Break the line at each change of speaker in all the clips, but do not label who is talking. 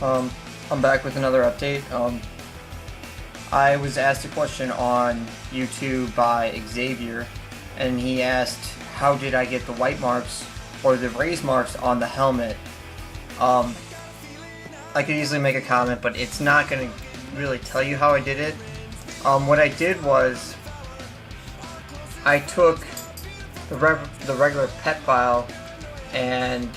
I'm back with another update. I was asked a question on YouTube by Xavier, and he asked, how did I get the white marks or the raised marks on the helmet? I could easily make a comment, but it's not going to really tell you how I did it. What I did was, I took the regular pet file and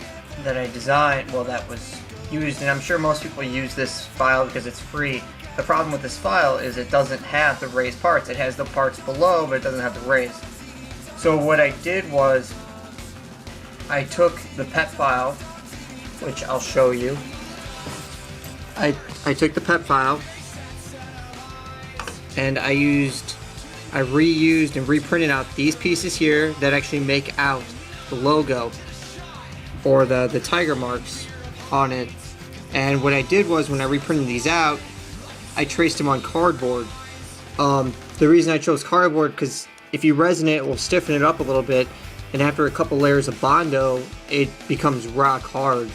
that I designed, well, that was used, and I'm sure most people use this file because it's free. The problem with this file is it doesn't have the raised parts. It has the parts below, but it doesn't have the raised. So what I did was, I took the pet file, which I'll show you. I took the pet file, and I reused and reprinted out these pieces here that actually make out the logo or the tiger marks on it. And what I did was, when I reprinted these out, I traced them on cardboard. The reason I chose cardboard, because if you resin it, it will stiffen it up a little bit, and after a couple layers of Bondo, it becomes rock hard.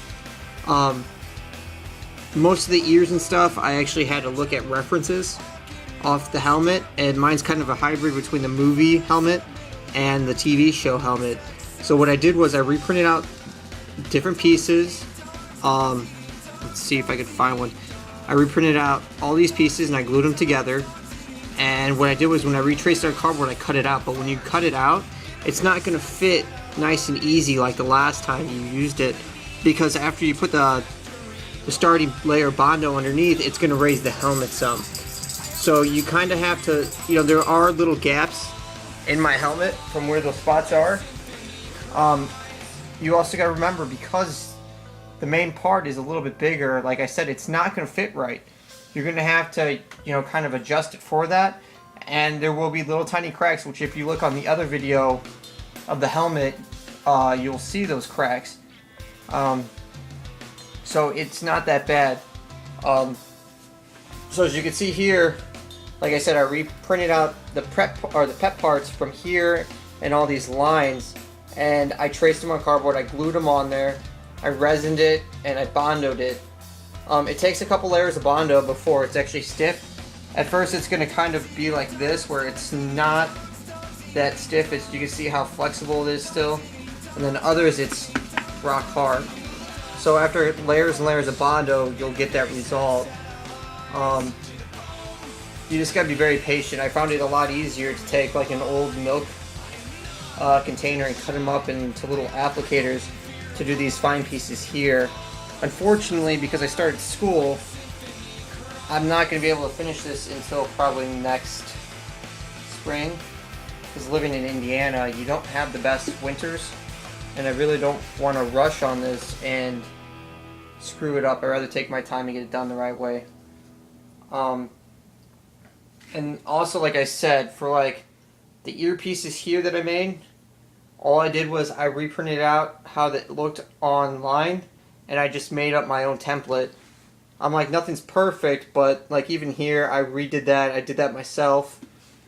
Most of the ears and stuff, I actually had to look at references off the helmet, and mine's kind of a hybrid between the movie helmet and the TV show helmet. So what I did was I reprinted out different pieces. Let's see if I could find one. I reprinted out all these pieces and I glued them together. And what I did was, when I retraced our cardboard, I cut it out. But when you cut it out, it's not going to fit nice and easy like the last time you used it, because after you put the starting layer of Bondo underneath, it's going to raise the helmet some. So you kind of have to, there are little gaps in my helmet from where those spots are. You also got to remember, because the main part is a little bit bigger, like I said, it's not going to fit right. You're going to have to, kind of adjust it for that. And there will be little tiny cracks, which if you look on the other video of the helmet, you'll see those cracks. So it's not that bad. So as you can see here, like I said, I reprinted out the pet parts from here and all these lines, and I traced them on cardboard. I glued them on there. I resined it and I Bondoed it. It takes a couple layers of Bondo before it's actually stiff. At first it's going to kind of be like this, where it's not that stiff. You can see how flexible it is still. And then others, it's rock hard. So after layers and layers of Bondo, you'll get that result. You just gotta be very patient. I found it a lot easier to take like an old milk container and cut them up into little applicators to do these fine pieces here. Unfortunately, because I started school, I'm not going to be able to finish this until probably next spring. Because living in Indiana, you don't have the best winters, and I really don't want to rush on this and screw it up. I'd rather take my time and get it done the right way. And also, like I said, for like the earpieces here that I made, all I did was I reprinted out how that looked online, and I just made up my own template. I'm like, nothing's perfect, but like even here, I redid that. I did that myself.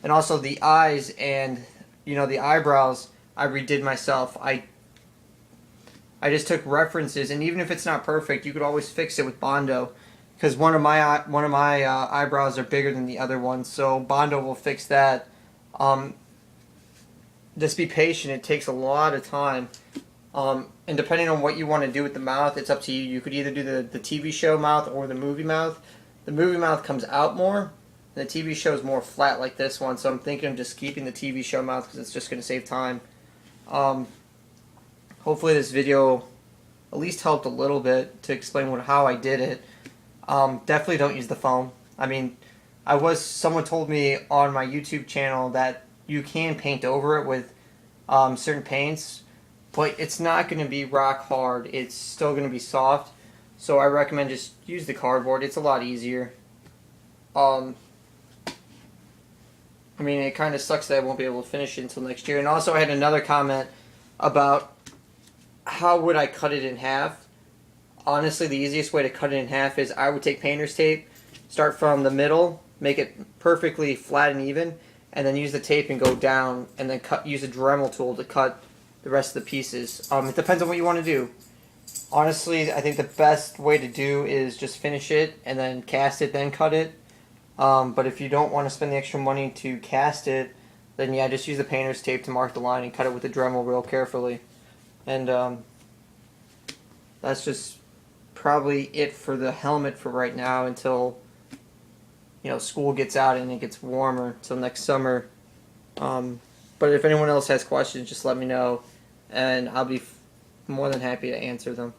And also the eyes and, the eyebrows, I redid myself. I just took references, and even if it's not perfect, you could always fix it with Bondo, because one of my eyebrows are bigger than the other one, so Bondo will fix that. Just be patient. It takes a lot of time. And depending on what you want to do with the mouth, it's up to you. You could either do the TV show mouth or the movie mouth. The movie mouth comes out more, and the TV show is more flat like this one, so I'm thinking of just keeping the TV show mouth because it's just going to save time. Hopefully this video at least helped a little bit to explain how I did it. Definitely don't use the foam. I mean, someone told me on my YouTube channel that you can paint over it with certain paints, but it's not going to be rock hard. It's still going to be soft. So I recommend just use the cardboard. It's a lot easier. I mean, it kind of sucks that I won't be able to finish it until next year. And also I had another comment about how would I cut it in half. Honestly, the easiest way to cut it in half is I would take painter's tape, start from the middle, make it perfectly flat and even, and then use the tape and go down, and then use a Dremel tool to cut the rest of the pieces. It depends on what you want to do. Honestly, I think the best way to do is just finish it and then cast it, then cut it. But if you don't want to spend the extra money to cast it, then yeah, just use the painter's tape to mark the line and cut it with the Dremel real carefully. And that's just probably it for the helmet for right now until school gets out and it gets warmer till next summer. But if anyone else has questions, just let me know, and I'll be more than happy to answer them.